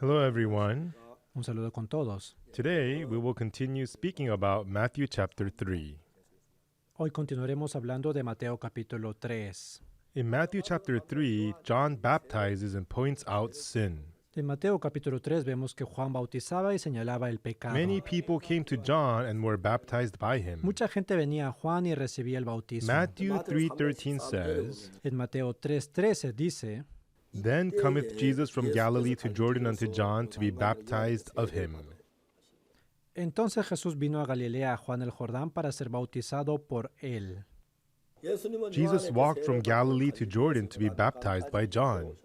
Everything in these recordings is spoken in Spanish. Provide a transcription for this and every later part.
Hello, everyone. Un saludo con todos. Today, we will continue speaking about Matthew chapter 3. Hoy continuaremos hablando de Mateo capítulo 3. In Matthew chapter 3, John baptizes and points out sin. En Mateo capítulo 3 vemos que Juan bautizaba y señalaba el pecado. Many people came to John and were baptized by him. Mucha gente venía a Juan y recibía el bautismo. Matthew 3:13 says, En Mateo 3:13 dice, Then cometh Jesus from Galilee to Jordan unto John to be baptized of him. entonces Jesús vino a Galilea a Juan el Jordán para ser bautizado por él. Jesus walked from Galilee to Jordan to be baptized by John.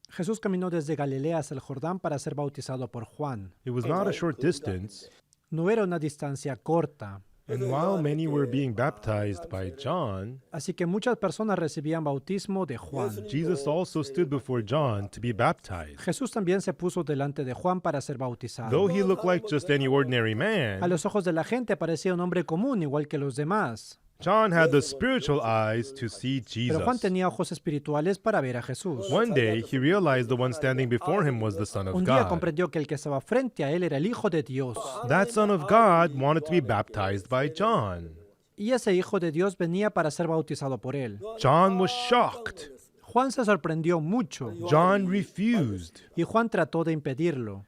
Jesús caminó desde Galilea hasta el Jordán para ser bautizado por Juan. It was not a short distance, No era una distancia corta, and while many were being baptized by John, así que muchas personas recibían bautismo de Juan. Jesus also stood before John to be baptized. Jesús también se puso delante de Juan para ser bautizado. Though he looked like just any ordinary A man, los ojos de la gente parecía un hombre común, igual que los demás. John had the spiritual eyes to see Pero Juan Jesus. tenía ojos espirituales para ver a Jesús. One day, he realized the one standing before him was the Son of Un día God. comprendió que el que estaba frente a él era el Hijo de Dios. That Son of God wanted to be baptized by John. Y ese Hijo de Dios venía para ser bautizado por él. John was shocked. Juan se sorprendió mucho John refused. y Juan trató de impedirlo.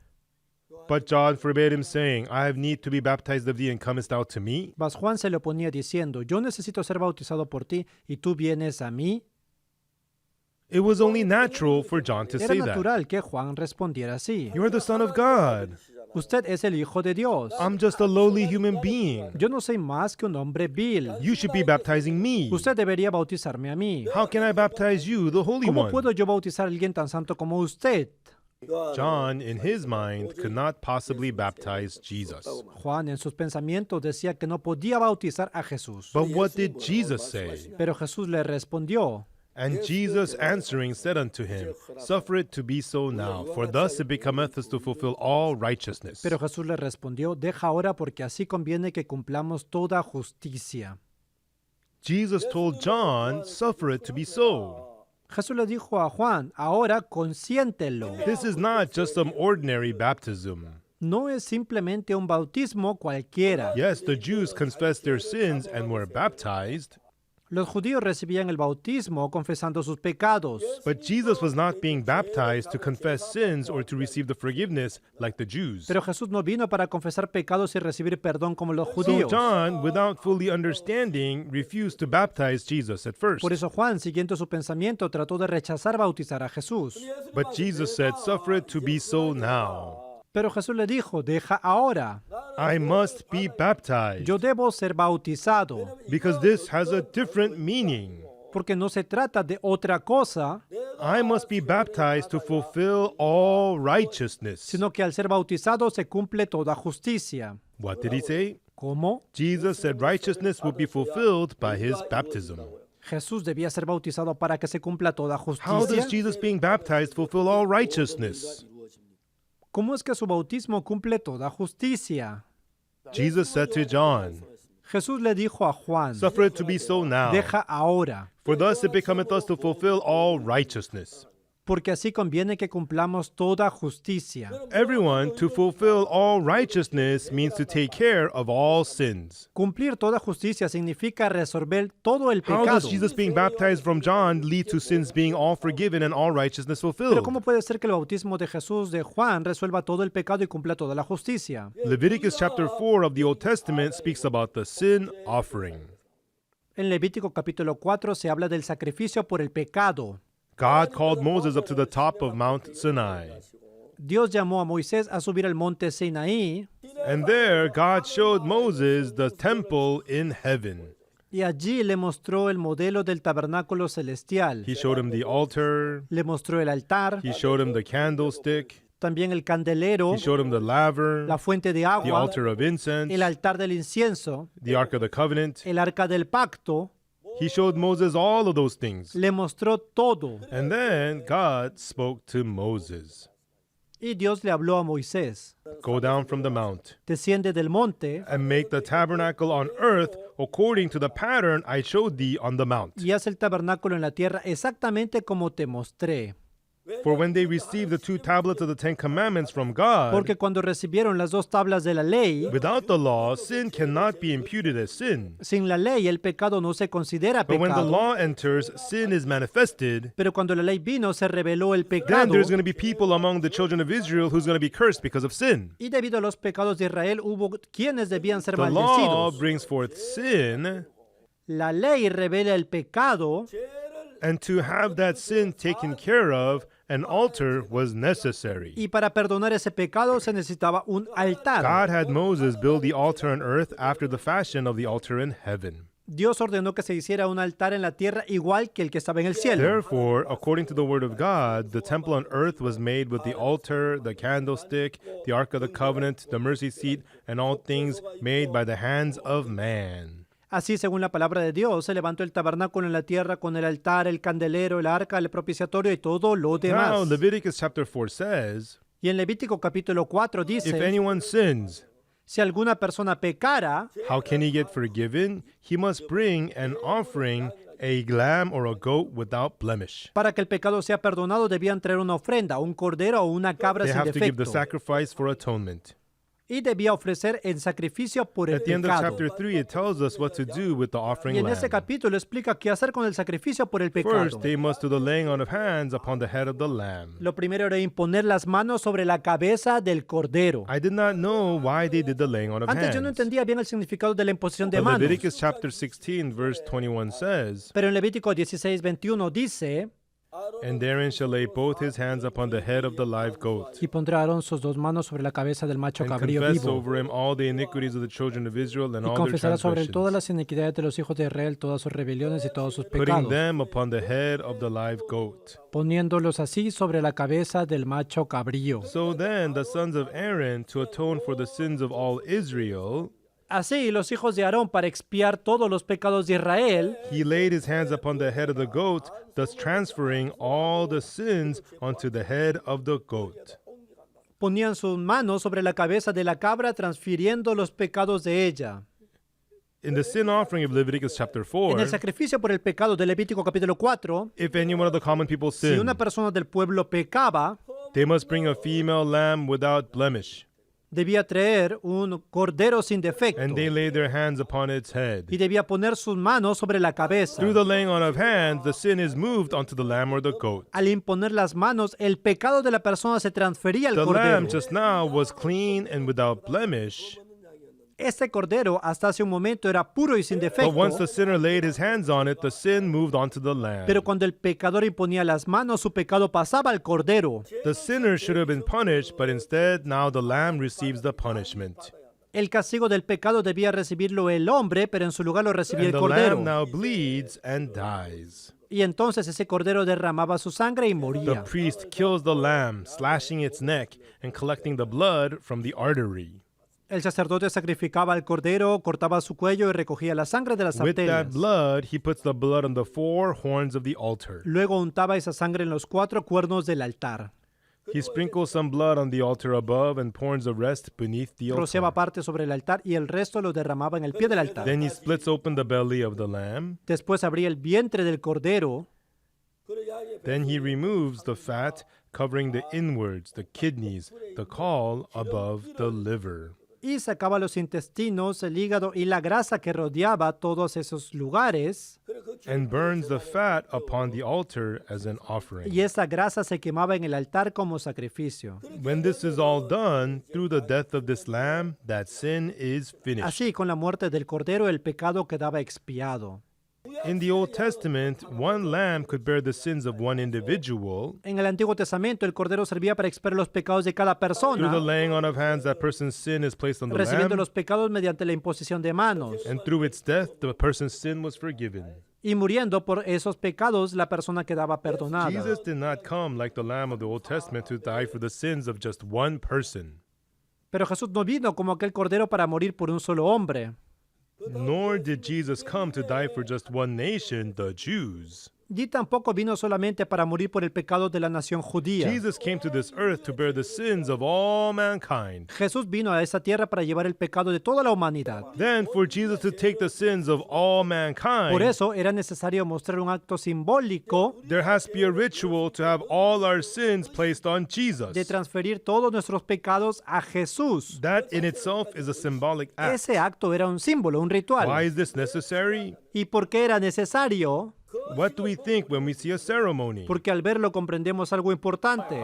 But John forbade him, saying, I have need to be baptized of thee, and comest thou to me? Mas Juan se le oponía diciendo, yo necesito ser bautizado por ti y tú vienes a mí. It was only natural for John to Era say that. natural que Juan respondiera así. You are the Son of God. Usted es el Hijo de Dios. I'm just a lowly human being. Yo no soy más que un hombre vil. You should be baptizing me. Usted debería bautizarme a mí. How can I baptize you, the Holy ¿Cómo One? puedo yo bautizar a alguien tan santo como usted? John, in his mind, could not possibly baptize Jesus. Juan en sus pensamientos decía que no podía bautizar a Jesús. But what did Jesus say? Pero Jesús le respondió, And Jesus answering said unto him, Suffer it to be so now, for thus it becometh us to fulfill all righteousness. pero Jesús le respondió, deja ahora porque así conviene que cumplamos toda justicia. Jesus told John, Suffer it to be so. Jesús le dijo a Juan, ahora consiéntelo. This is not just some ordinary baptism. No es simplemente un bautismo cualquiera. Yes, the Jews confessed their sins and were baptized, Los judíos recibían el bautismo confesando sus pecados. but Jesus was not being baptized to confess sins or to receive the forgiveness like the Jews. Pero Jesús no vino para confesar pecados y recibir perdón como los So judíos. John, without fully understanding, refused to baptize Jesus at first. Por eso Juan, siguiendo su pensamiento, trató de rechazar bautizar a Jesús. But Jesus said, Suffer it to be so now. Pero Jesús le dijo, deja ahora. I must be baptized, Yo debo ser bautizado, because this has a different meaning. porque no se trata de otra cosa, I must be baptized to fulfill all righteousness. sino que al ser bautizado se cumple toda justicia. What did he say? ¿Cómo? Jesus said righteousness would be fulfilled by his baptism. Jesús debía ser bautizado para que se cumpla toda How does justicia. Jesus being baptized fulfill all righteousness? ¿Cómo es que su bautismo cumple toda justicia? Jesus said to John, Jesús le dijo a Juan, Suffer it to be so now, deja ahora, for thus it becometh us to fulfill all righteousness. porque así conviene que cumplamos toda justicia. Everyone, to fulfill all righteousness means to take care of all sins. Cumplir toda justicia significa resolver todo el How pecado. does Jesus being baptized from John lead to sins being all forgiven and all righteousness Pero fulfilled? ¿cómo puede ser que el bautismo de Jesús de Juan resuelva todo el pecado y cumpla toda la justicia? Leviticus chapter 4 of the Old Testament speaks about the sin offering. En Levítico capítulo 4 se habla del sacrificio por el pecado. God called Moses up to the top of Mount Sinai. Dios llamó a Moisés a subir al monte Sinaí And there, God showed Moses the temple in heaven. y allí le mostró el modelo del tabernáculo celestial. He showed him the altar. Le mostró el altar, He showed him the candlestick. también el candelero, He showed him the laver, la fuente de the agua, altar of incense, el altar del incienso, the Ark of the Covenant. el arca del pacto. He showed Moses all of those things. Le mostró todo. And then God spoke to Moses. Y Dios le habló a Moisés, Go down from the mount desciende del monte and make the tabernacle on earth according to the pattern I showed thee on the mount. y haz el tabernáculo en la tierra exactamente como te mostré. For when they received the 2 tablets of the 10 commandments from God, Porque cuando recibieron las 2 tablas de la ley, without the law, sin cannot be imputed as sin. sin la ley el pecado no se considera But when the pecado. law enters, sin is manifested. Pero cuando la ley vino, se reveló el Then pecado. there's going to be people among the children of Israel who's going to be cursed because of sin. Y debido a los pecados de Israel, hubo quienes debían ser The law maldecidos. brings forth sin, La ley revela el pecado, and to have that sin taken care of, an altar was necessary. y para perdonar ese pecado se necesitaba un altar. God had Moses build the altar on earth after the fashion of the altar in heaven. Dios ordenó que se hiciera un altar en la tierra igual que el que estaba en el cielo. Therefore, according to the word of God, the temple on earth was made with the altar, the candlestick, the ark of the covenant, the mercy seat, and all things made by the hands of man. Así, según la palabra de Dios, se levantó el tabernáculo en la tierra con el altar, el candelero, el arca, el propiciatorio y todo lo Now, demás. Leviticus chapter 4 says, Y en Levítico capítulo 4 if dice, anyone sins, si alguna persona pecara, how can he get forgiven? He must bring an offering, a lamb or a goat without blemish. para que el pecado sea perdonado, debían traer una ofrenda, un cordero o una cabra They sin have to give the defecto. sacrifice for atonement. Y debía ofrecer en sacrificio por el At the end of pecado. chapter 3, it tells us what to do with the offering Y en este lamb. capítulo explica qué hacer con el sacrificio por el pecado. First, they must do the laying on of hands upon the head of the lamb. Lo primero era imponer las manos sobre la cabeza del cordero. I did not know why they did the laying on of Antes yo no hands. entendía bien el significado de la imposición de But manos. Leviticus chapter 16, verse 21 says, Pero en Levítico 16:21 dice, and therein shall lay both his hands upon the head of the live goat, y pondrá Aarón sus 2 manos sobre la cabeza del macho and cabrío confess vivo, over him all the iniquities of the children of Israel and y all their confesará sobre él todas transgressions, las iniquidades de los hijos de Israel, todas sus rebeliones y todos sus putting pecados, them upon the head of the live goat. poniéndolos así sobre la cabeza del macho cabrío. So then the sons of Aaron, to atone for the sins of all Israel, Así los hijos de Aarón, para expiar todos los pecados de Israel, he laid his hands upon the head of the goat, thus transferring all the sins onto the head of the goat. ponían sus manos sobre la cabeza de la cabra, transfiriendo los pecados de ella. In the sin offering of Leviticus chapter En 4, el sacrificio por el pecado de Levítico capítulo 4, if any one of the common people si sin, una persona del pueblo pecaba, they must bring a female lamb without blemish, debía traer un cordero sin defecto and they lay their hands upon its head. y debía poner sus manos sobre la cabeza. Through the laying on of hands, the sin is moved onto the lamb or the goat. Al imponer las manos, el pecado de la persona se transfería al The cordero. lamb just now was clean and without blemish, Este cordero hasta hace un momento era puro y sin but defecto, once the sinner laid his hands on it, the sin moved onto the lamb. pero cuando el pecador imponía las manos, su pecado pasaba al cordero. The sinner should have been punished, but instead now the lamb receives the punishment. El castigo del pecado debía recibirlo el hombre, pero en su lugar lo recibía And el the cordero. lamb now bleeds and dies. Y entonces ese cordero derramaba su sangre y The moría. priest kills the lamb, slashing its neck and collecting the blood from the artery. El sacerdote sacrificaba al cordero, cortaba su cuello y recogía la sangre de las With that arterias. blood, he puts the blood on the 4 horns of the altar. Luego untaba esa sangre en los 4 cuernos del altar. He sprinkles some blood on the altar above and pours the rest beneath the Rociaba altar. parte sobre el altar y el resto lo derramaba en el pie del altar. Then he splits open the belly of the lamb. Después abría el vientre del cordero. Then he removes the fat, covering the inwards, the kidneys, the caul above the liver. Y sacaba los intestinos, el hígado y la grasa que rodeaba todos esos lugares. And burns the fat upon the altar as an offering. Y esa grasa se quemaba en el altar como sacrificio. When this is all done, through the death of this lamb, that sin is finished. Así, con la muerte del cordero, el pecado quedaba expiado. In the Old Testament, one lamb could bear the sins of one individual. En el Antiguo Testamento, el cordero servía para expiar los pecados de cada Through the persona, laying on of hands, that person's sin is placed on the recibiendo lamb. los pecados mediante la imposición de manos. And through its death, the person's sin was forgiven. Y muriendo por esos pecados, la persona quedaba perdonada. Jesus did not come like the lamb of the Old Testament to die for the sins of just one person. Pero Jesús no vino como aquel cordero para morir por un solo hombre. Nor did Jesus come to die for just one nation, the Jews. Ni tampoco vino solamente para morir por el pecado de la nación judía. Jesus came to this earth to bear the sins of all mankind. Jesús vino a esta tierra para llevar el pecado de toda la humanidad. Then, for Jesus to take the sins of all Por mankind, eso era necesario mostrar un acto simbólico there has to be a ritual to have all our sins placed on Jesus. de transferir todos nuestros pecados a Jesús. That in itself is a symbolic act. Ese acto era un símbolo, un Why ritual. is this necessary? ¿Y por qué era necesario? What do we think when we see a ceremony? Porque al verlo comprendemos algo importante.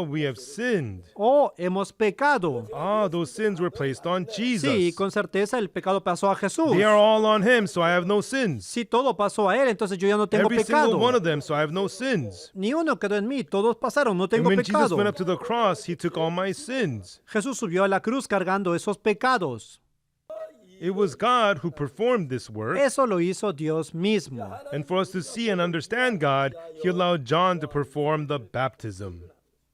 We have sinned. Oh, hemos pecado. Those sins were placed on Jesus. Sí, con certeza el pecado pasó a Jesús. They are all on him, so I have no sins. Si todo pasó a él, entonces yo ya no tengo Every single one pecado. of them, so I have no sins. Ni uno quedó en mí, todos pasaron, no And tengo when Jesus pecado. went up to the cross, he took all my sins. Jesús subió a la cruz cargando esos pecados. It was God who performed this work. Eso lo hizo Dios mismo. And for us to see and understand God, he allowed John to perform the baptism.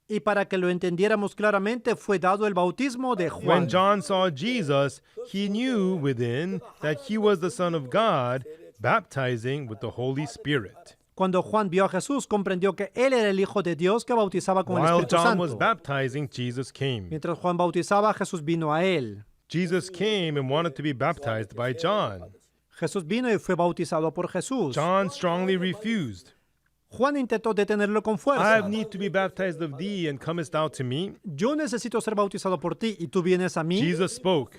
Y para que lo entendiéramos claramente, fue dado el bautismo de When Juan. John saw Jesus, he knew within that he was the Son of God, baptizing with the Holy Spirit. Cuando Juan vio a Jesús, comprendió que él era el Hijo de Dios que bautizaba con el While Espíritu John was Santo. baptizing, Jesus came. Mientras Juan bautizaba, Jesús vino a él. Jesus came and wanted to be baptized by John. Jesús vino y fue bautizado por Jesús. John strongly refused. Juan intentó detenerlo con I fuerza. need to be baptized of thee, and comest thou to me? Yo necesito ser bautizado por ti y tú vienes a mí. Jesus spoke,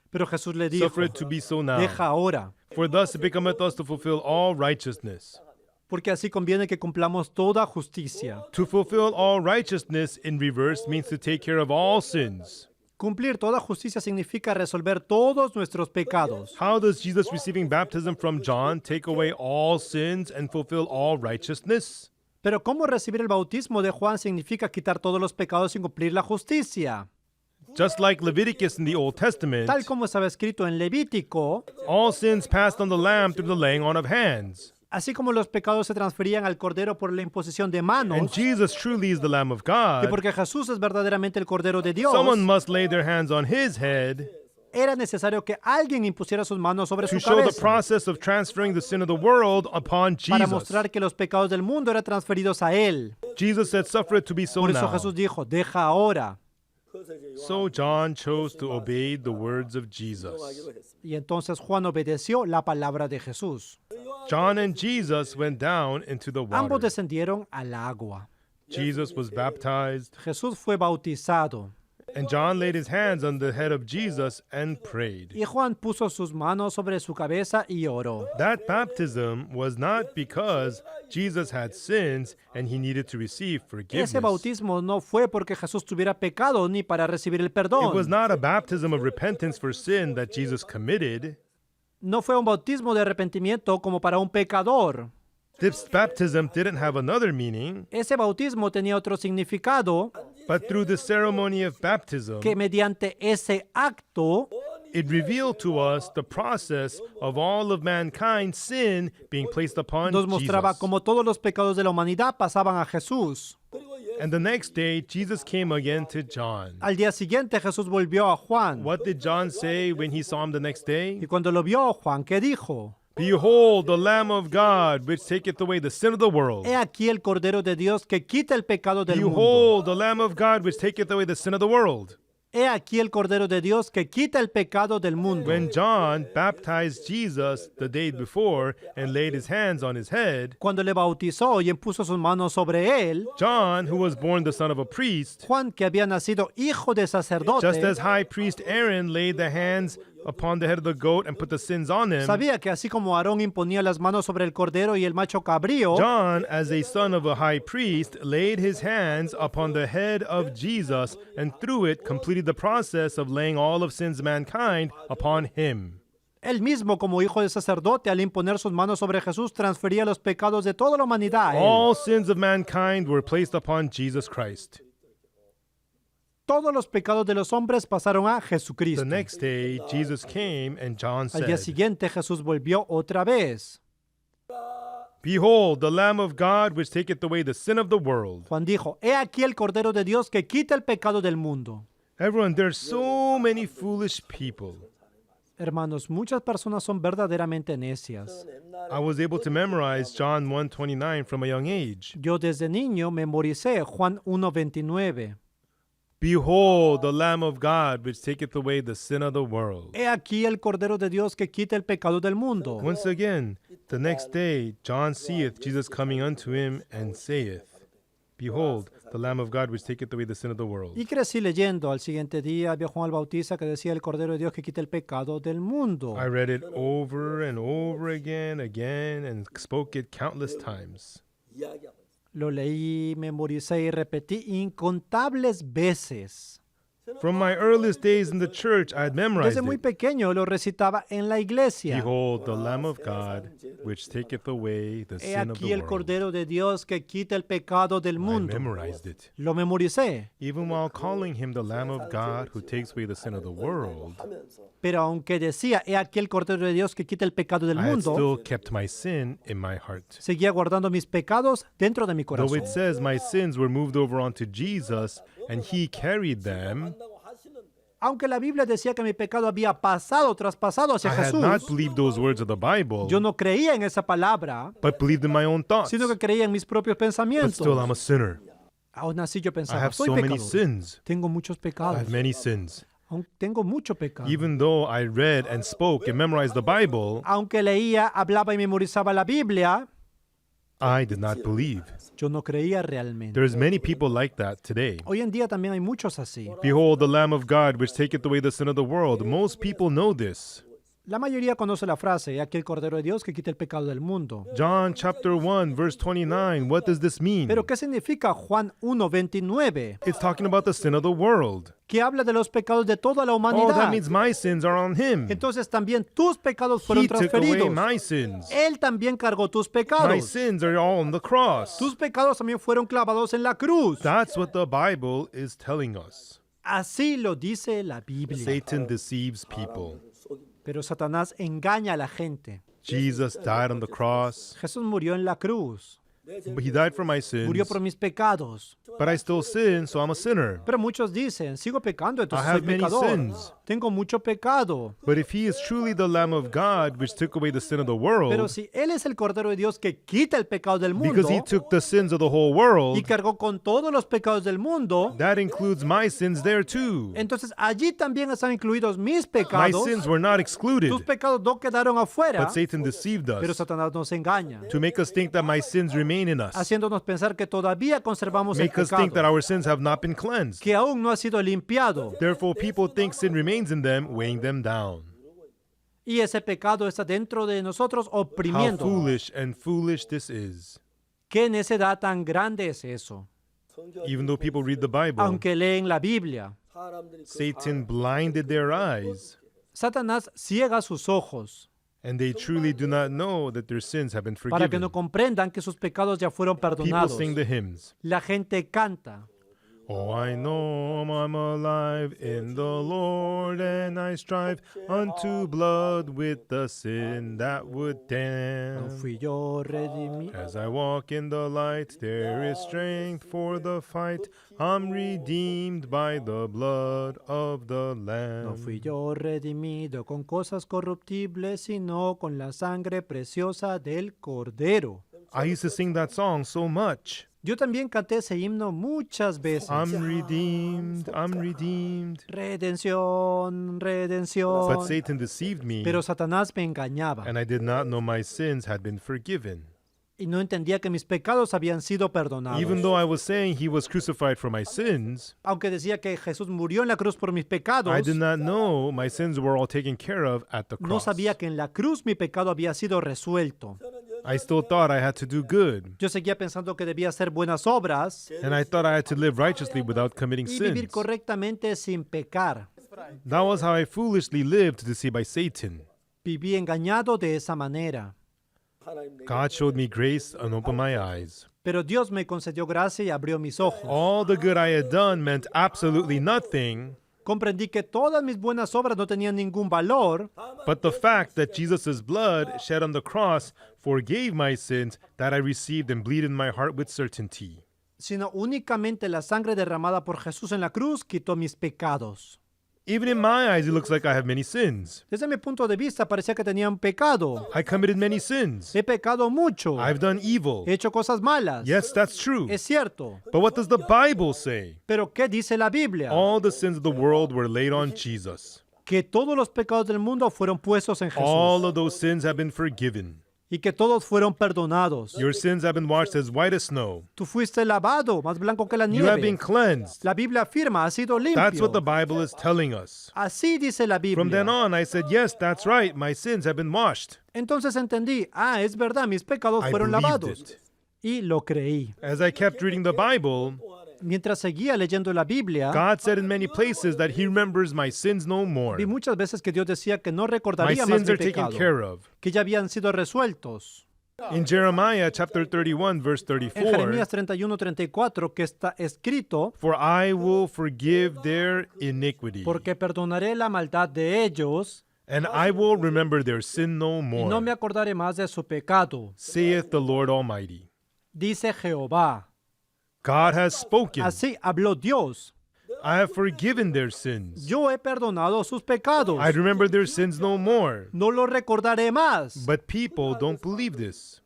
Pero Jesús le dijo, suffer it to be so now. deja ahora, For thus it becometh us to fulfill all righteousness. porque así conviene que cumplamos toda justicia. To fulfill all righteousness in reverse means to take care of all sins. Cumplir toda justicia significa resolver todos nuestros pecados. How does Jesus receiving baptism from John take away all sins and fulfill all righteousness? Pero ¿cómo recibir el bautismo de Juan significa quitar todos los pecados sin cumplir la justicia? Just like Leviticus in the Old Testament, Tal como estaba escrito en Levítico, all sins passed on the lamb through the laying on of hands. así como los pecados se transferían al Cordero por la imposición de And manos, Jesus truly is the Lamb of y God. porque Jesús es verdaderamente el Cordero de Dios, Someone must lay their hands on his head era necesario que alguien impusiera sus manos sobre to su show the cabeza process of transferring the sin of the world upon para Jesus. mostrar que los pecados del mundo eran transferidos a él. Jesus said, suffer it to be so Por eso now. Jesús dijo, deja ahora. So John chose to obey the words of Jesus. Y entonces Juan obedeció la palabra de Jesús. John and Jesus went down into the Ambos water. descendieron al agua. Jesus was baptized, Jesús fue bautizado. and John laid his hands on the head of Jesus and prayed. Y Juan puso sus manos sobre su cabeza y oró. That baptism was not because Jesus had sins and he needed to receive forgiveness. Ese bautismo no fue porque Jesús tuviera pecado ni para recibir el It was perdón. not a baptism of repentance for sin that Jesus committed. No fue un bautismo de arrepentimiento como para un pecador. This baptism didn't have another meaning, Ese bautismo tenía otro significado, but through the ceremony of baptism, que mediante ese acto it revealed to us the process of all of mankind's sin being placed upon nos mostraba Jesus. cómo todos los pecados de la humanidad pasaban a Jesús. And the next day, Jesus came again to John. Al día siguiente Jesús volvió a Juan. What did John say when he saw him the next day? Y cuando lo vio, Juan, ¿qué dijo? Behold, the Lamb of God, which taketh away the sin of the world. He aquí el Cordero de Dios que quita el pecado del mundo. Behold, the Lamb of God, which taketh away the sin of the world. He aquí el Cordero de Dios que quita el pecado del mundo. When John baptized Jesus the day before and laid his hands on his head, Cuando le bautizó y impuso sus manos sobre él, John, who was born the son of a priest, Juan, que había nacido hijo de sacerdote, just as high priest Aaron laid the hands upon the head of the goat and put the sins on him, sabía que así como Aarón imponía las manos sobre el cordero y el macho cabrío, John, as a son of a high priest, laid his hands upon the head of Jesus and through it completed the process of laying all of sins of mankind upon him. él mismo como hijo de sacerdote al imponer sus manos sobre Jesús transfería los pecados de toda la humanidad a él. All sins of mankind were placed upon Jesus Christ. Todos los pecados de los hombres pasaron a The Jesucristo. next day, Jesus came and John Al día said, siguiente Jesús volvió otra vez. Behold, the Lamb of God, which taketh away the sin of the world. Juan dijo, he aquí el Cordero de Dios que quita el pecado del mundo. Everyone, there's so many foolish people. Hermanos, muchas personas son verdaderamente necias. I was able to memorize John 1:29 from a young age. Yo desde niño memoricé Juan 1:29. Behold, the Lamb of God, which taketh away the sin of the world. He aquí el Cordero de Dios que quita el pecado del mundo. Once again, the next day, John seeth Jesus coming unto him, and saith, Behold, the Lamb of God, which taketh away the sin of the world. Y crecí leyendo. Al siguiente día había Juan el Bautista que decía el Cordero de Dios que quita el pecado del mundo. I read it over and over again, and spoke it countless times. Lo leí, memoricé y repetí incontables veces. From my earliest days in the church, I had memorized Desde muy it. pequeño lo recitaba en la iglesia. Behold, the Lamb of God, which taketh away the He sin of aquí the el world. Cordero de Dios que quita el pecado del I mundo. memorized it. Lo memoricé. Even while calling him the Lamb of God who takes away the sin of the world, Pero aunque decía, he aquí el Cordero de Dios que quita el pecado del I had mundo, still kept my sin in my heart. seguía guardando mis pecados dentro de mi Though corazón. it says my sins were moved over onto Jesus and he carried them, Aunque la Biblia decía que mi pecado había traspasado hacia I had not Jesús, believed those words of the Bible, yo no creía en esa palabra, but believed in my own thoughts. sino que creía en mis propios But pensamientos. still, I'm a sinner. Aún así yo I pensaba, have soy so many pecador. sins. Tengo muchos I pecados. have many sins. Aún tengo mucho pecado. Even though I read and spoke and memorized the Bible, Aunque leía, hablaba y memorizaba la Biblia, I did not believe. yo no creía realmente. There's many people like that today. Hoy en día también hay muchos así. Behold, the Lamb of God, which taketh away the sin of the world. Most people know this. La mayoría conoce la frase, he aquí el Cordero de Dios que quita el pecado del mundo. John chapter 1, verse 29. What does this mean? Pero ¿qué significa Juan 1:29? It's talking about the sin of the world. Que habla de los pecados de toda la Oh, humanidad. that means my sins are on him. Entonces también tus pecados fueron He took away transferidos. my sins. Él también cargó tus My pecados. sins are all on the cross. Tus pecados también fueron clavados en la cruz. That's what the Bible is telling us. Así lo dice la Biblia. Satan deceives people. Pero Satanás engaña a la gente. Jesus died on the cross. Jesús murió en la cruz. He died for my sins. Murió por mis pecados. But I still sin, so I'm a sinner. Pero muchos dicen, sigo pecando, entonces I soy have many pecador. sins. Tengo mucho pecado. But if he is truly the Lamb of God, which took away the sin of the Pero world, si Él es el Cordero de Dios que quita el pecado del mundo because he took the sins of the whole y world, cargó con todos los pecados del mundo, that includes my sins there too. entonces allí también están incluidos mis My pecados. sins were not excluded, Tus pecados no quedaron afuera, but Satan deceived pero us Satanás nos engaña, to make us think that my sins remain in us, haciéndonos pensar que todavía conservamos el make us think that pecado, our sins have not been cleansed. que aún no ha sido limpiado. Therefore, people think sin remains in them, weighing them down. Y ese pecado está dentro de nosotros How oprimiendo. foolish and foolish this is. ¿Qué necedad tan grande es eso? Even though people read the Bible, Aunque leen la Biblia, Satan blinded their eyes, Satanás ciega sus ojos and they truly do not know that their sins have been para que forgiven. no comprendan que sus pecados ya fueron People perdonados. sing the hymns. La gente canta. Oh, I know I'm alive in the Lord, and I strive unto blood with the sin that would No damn. fui yo redimido. As I walk in the light, there is strength for the fight. I'm redeemed by the blood of the No Lamb. fui yo redimido con cosas corruptibles, sino con la sangre preciosa del Cordero. I used to sing that song so much. Yo también canté ese himno muchas veces. I'm redeemed, I'm redeemed. Redención, redención. But Satan deceived me, Pero Satanás me engañaba and I did not know my sins had been forgiven. y no entendía que mis pecados habían sido perdonados. Even though I was saying he was crucified for my sins, Aunque decía que Jesús murió en la cruz por mis pecados, I did not know my sins were all taken care of at the no cross. sabía que en la cruz mi pecado había sido resuelto. I still thought I had to do good, Yo seguía pensando que debía hacer buenas obras and I thought I had to live righteously without committing y vivir sins. correctamente sin pecar. That was how I foolishly lived, deceived by Satan. Viví engañado de esa manera. God showed me grace and opened my eyes. Pero Dios me concedió gracia y abrió mis ojos. All the good I had done meant absolutely nothing, Comprendí que todas mis buenas obras no tenían ningún valor, but the fact that Jesus' blood shed on the cross forgave my sins that I received and bleed in my heart with certainty. sino únicamente la sangre derramada por Jesús en la cruz quitó mis pecados. Even in my eyes, it looks like I have many sins. Desde mi punto de vista parecía que tenía un pecado. I committed many sins. He pecado mucho. I've done evil. He hecho cosas malas. Yes, that's true. Es cierto. But what does the Bible say? Pero ¿qué dice la Biblia? All the sins of the world were laid on Jesus. Que todos los pecados del mundo fueron puestos en All Jesús. of those sins have been forgiven. Y que todos fueron perdonados. Your sins have been washed as white as snow. Tú fuiste lavado, más blanco que la You have been nieve. cleansed. La Biblia afirma, ha sido That's what the limpio. Bible is telling us. Así dice la From then Biblia. on, I said, yes, that's right. My sins have been washed. Entonces entendí, es verdad, mis pecados I fueron believed lavados. it. Y lo creí. As I kept reading the Bible, Mientras seguía leyendo la Biblia, God said in many places that He remembers my sins no more. vi muchas veces que Dios decía que no My recordaría más sins mi are taken pecado, care of. que ya habían sido resueltos. In Jeremiah chapter 31, verse En 34, Jeremías 31:34, que está escrito, for I will forgive their iniquity, porque perdonaré la maldad de ellos and I will remember their sin no y no me more, acordaré más de su pecado, saith the Lord Almighty. dice Jehová. God has spoken. Así habló Dios. I have forgiven their sins. Yo he perdonado sus pecados. I remember their sins no more. No lo recordaré más. But people don't believe this.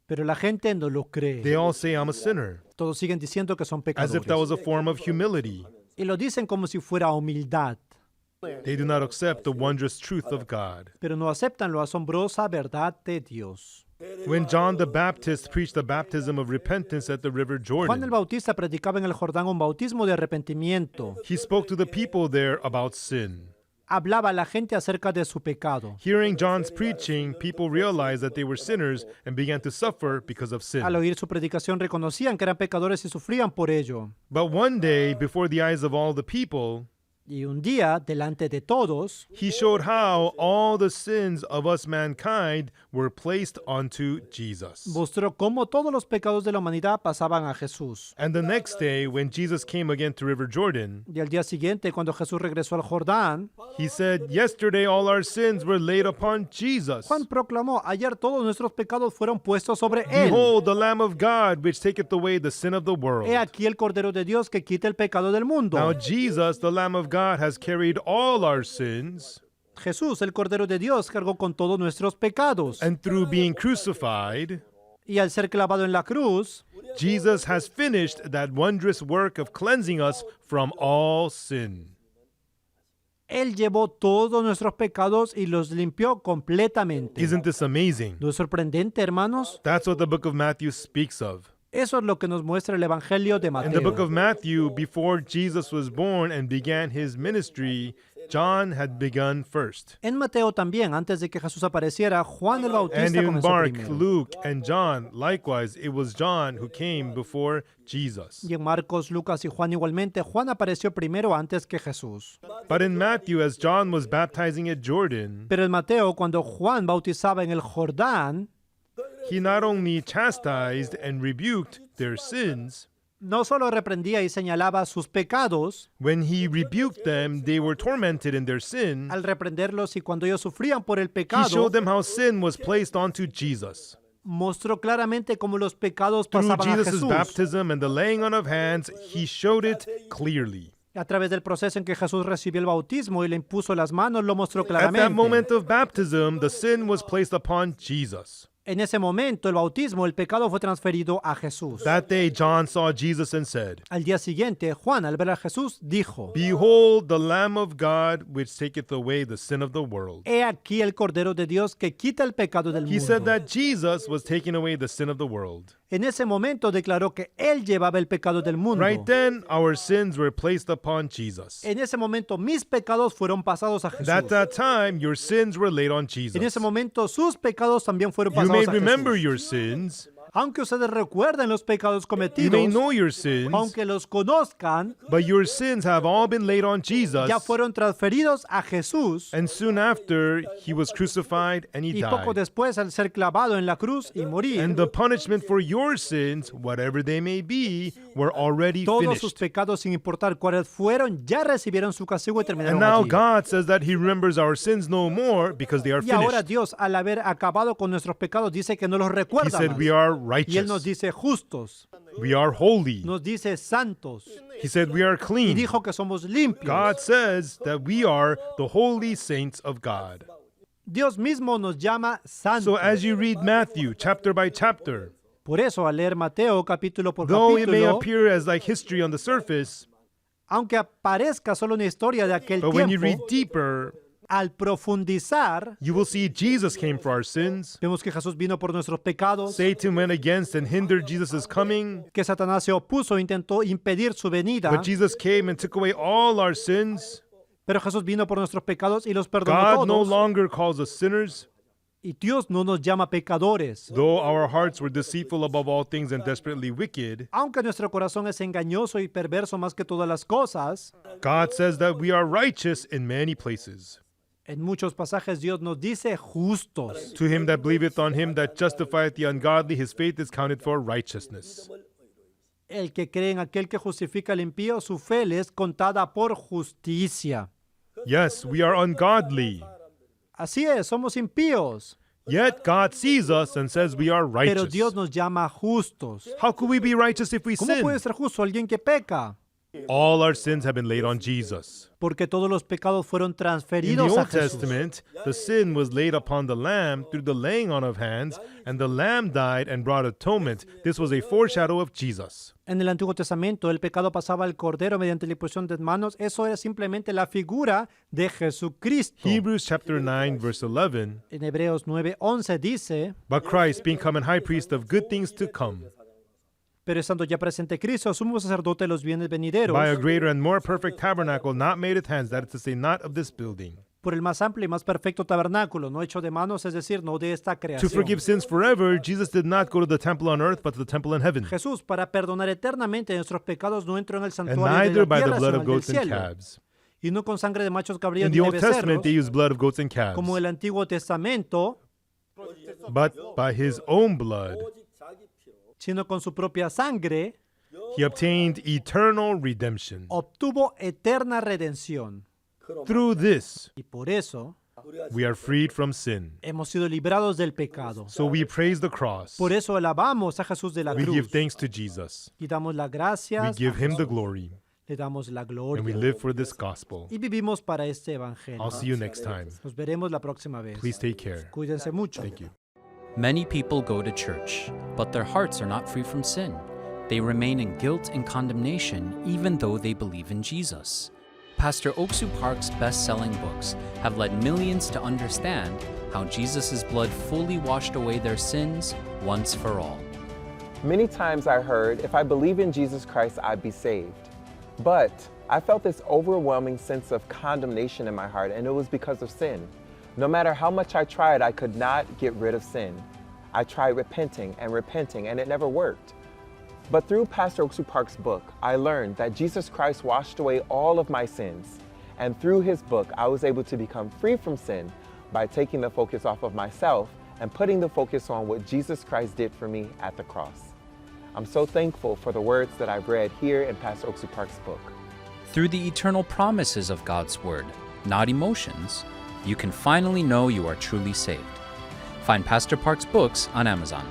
Pero la gente no lo They cree. all say I'm a sinner, Todos siguen diciendo que son as if that was pecadores. a form of humility. Y lo dicen como si fuera humildad. They do not accept the wondrous truth of God. Pero no aceptan la asombrosa verdad de Dios. When John the Baptist preached the baptism of repentance at the river Juan el Jordan, Bautista predicaba en el Jordán un bautismo de arrepentimiento. he spoke to the people there about sin. Hablaba a la gente acerca de su pecado. Hearing John's preaching, people realized that they were sinners and began to suffer because of sin. Al oír su predicación reconocían que eran pecadores y sufrían por ello. But one day, before the eyes of all the people, Y un día, delante de todos, he showed how all the sins of us mankind were placed onto Jesus. mostró cómo todos los pecados de la humanidad pasaban a Jesús. And the next day, when Jesus came again to River Jordan, Y al día siguiente, cuando Jesús regresó al Jordán, he said, yesterday all our sins were laid upon Jesus. Juan proclamó, ayer todos nuestros pecados fueron puestos sobre él. Behold, the Lamb of God, which taketh away the sin of the world. He aquí el Cordero de Dios que quita el pecado del mundo. Now Jesus, the Lamb of God, has carried all our sins, Jesús, el Cordero de Dios, cargó con todos nuestros pecados. and through being crucified, Y al ser clavado en la cruz, Jesus has finished that wondrous work of cleansing us from all sin. Él llevó todos nuestros pecados y los limpió completamente. Isn't this amazing? ¿No es sorprendente, hermanos? That's what the book of Matthew speaks of. Eso es lo que nos muestra el Evangelio de In the book of Mateo. Matthew, before Jesus was born and began his ministry, John had begun first. En Mateo también, antes de que Jesús apareciera, Juan el And Bautista in comenzó Mark, primero. Luke, and John, likewise, it was John who came before Jesus. Y en Marcos, Lucas y Juan igualmente, Juan apareció primero antes que Jesús. But in Matthew, as John was baptizing at Jordan, Pero en Mateo, cuando Juan bautizaba en el Jordán, he not only chastised and rebuked their sins, no solo reprendía y señalaba sus pecados, when he rebuked them, they were tormented in their sin. al reprenderlos y cuando ellos sufrían por el He pecado, showed them how sin was placed onto Jesus. mostró claramente cómo los pecados Through pasaban a Jesus' Jesús. baptism and the laying on of hands, he showed it clearly. A través del proceso en que Jesús recibió el bautismo y le impuso las manos, lo mostró At that claramente. moment of baptism, the sin was placed upon Jesus. En ese momento, el bautismo, el pecado fue transferido a Jesús. That day, John saw Jesus and said, Al día siguiente, Juan, al ver a Jesús, dijo, Behold, the Lamb of God, which taketh away the sin of the world. he aquí el Cordero de Dios que quita el pecado del He said mundo. that Jesus was taking away the sin of the world. En ese momento declaró que él llevaba el pecado del mundo. Right then, our sins were placed upon Jesus. En ese momento, mis pecados fueron pasados a Jesús. At that time, your sins were laid on En Jesus. ese momento, sus pecados también fueron You may pasados a remember Jesús. your sins. Aunque ustedes recuerden los pecados You cometidos, may know your sins. aunque los conozcan, But your sins have all been laid on Jesus. ya fueron transferidos a Jesús. And soon after, he was crucified and he Y poco died. después, al ser clavado en la cruz y morir, And the punishment for your sins, whatever they may be, were already todos sus finished. pecados, sin importar cuáles fueron, ya recibieron su castigo y And terminaron now allí. God says that he remembers our sins no more because they are Y ahora finished. Dios, al haber acabado con nuestros pecados, dice que no los He recuerda said más. we are Y Él nos righteous. dice justos. we are holy. nos dice santos He said we are y clean. dijo que somos limpios. God says that we are the holy saints of God. Dios mismo nos llama santos. So as you read Matthew chapter by chapter, Por eso, al leer Mateo capítulo por though it may capítulo, appear as like history on the surface, aunque aparezca solo una historia de aquel but when you read tiempo, deeper, al profundizar, you will see Jesus came for our sins. vemos que Jesús vino por nuestros pecados, Satan went against and hindered Jesus' coming, que Satanás se opuso e intentó impedir su venida, but Jesus came and took away all our sins. pero Jesús vino por nuestros pecados y los perdonó God no todos. longer calls us sinners, Y Dios no nos llama pecadores. though our hearts were deceitful above all things and desperately wicked. Aunque nuestro corazón es engañoso y perverso más que todas las cosas, God says that we are righteous in many places. en muchos pasajes Dios nos dice justos. To him that believeth on him that justifieth the ungodly, his faith is counted for righteousness. El que cree en aquel que justifica al impío, su fe le es contada por justicia. Yes, we are ungodly. Así es, somos impíos, Yet God sees us and says we are pero righteous. Dios nos llama justos. How could we be righteous if we ¿Cómo sin? puede ser justo alguien que peca? All our sins have been laid on Jesus. Porque todos los pecados fueron In the transferidos a Old Jesús. Testament, the sin was laid upon the Lamb through the laying on of hands, and the Lamb died and brought atonement. This was a foreshadow of Jesus. En el Antiguo Testamento, el pecado pasaba al Cordero mediante la imposición de manos. Eso era simplemente la figura de Jesucristo. Hebrews chapter 9, verse 11. En Hebreos 9:11 dice, But Christ, being come an high priest of good things to come, pero estando ya presente Cristo, sumo sacerdote de los bienes venideros, by a greater and more perfect tabernacle, not made with hands, that is to say, not of this building, por el más amplio y más perfecto tabernáculo, no hecho de manos, es decir, no de esta to creación. forgive sins forever, Jesus did not go to the temple on earth, but to the temple in heaven, Jesús, para perdonar eternamente nuestros pecados, no entró en el and santuario de neither la by the tierra, blood sino of el del goats and cielo. calves. Y no con sangre de machos cabríos In ni the de Old Testament, becerros, they used blood of goats and calves, como el Antiguo Testamento, but by his own blood, sino con su propia sangre, he obtained eternal redemption. obtuvo eterna redención. Through this, Y por eso we are freed from sin. hemos sido librados del pecado. So we praise the cross. Por eso alabamos a Jesús de la We give cruz. thanks to Jesus. Y damos las We gracias, give him the glory. le damos la And we gloria. live for this gospel. Y vivimos para este evangelio. I'll see you next time. Nos veremos la próxima vez. Please take care. Cuídense mucho. Thank you. Many people go to church, but their hearts are not free from sin. They remain in guilt and condemnation even though they believe in Jesus. Pastor Oksu Park's best-selling books have led millions to understand how Jesus' blood fully washed away their sins once for all. Many times I heard, if I believe in Jesus Christ, I'd be saved. But I felt this overwhelming sense of condemnation in my heart, and it was because of sin. No matter how much I tried, I could not get rid of sin. I tried repenting, and it never worked. But through Pastor Oksu Park's book, I learned that Jesus Christ washed away all of my sins. And through his book, I was able to become free from sin by taking the focus off of myself and putting the focus on what Jesus Christ did for me at the cross. I'm so thankful for the words that I've read here in Pastor Oksu Park's book. Through the eternal promises of God's Word, not emotions, you can finally know you are truly saved. Find Pastor Park's books on Amazon.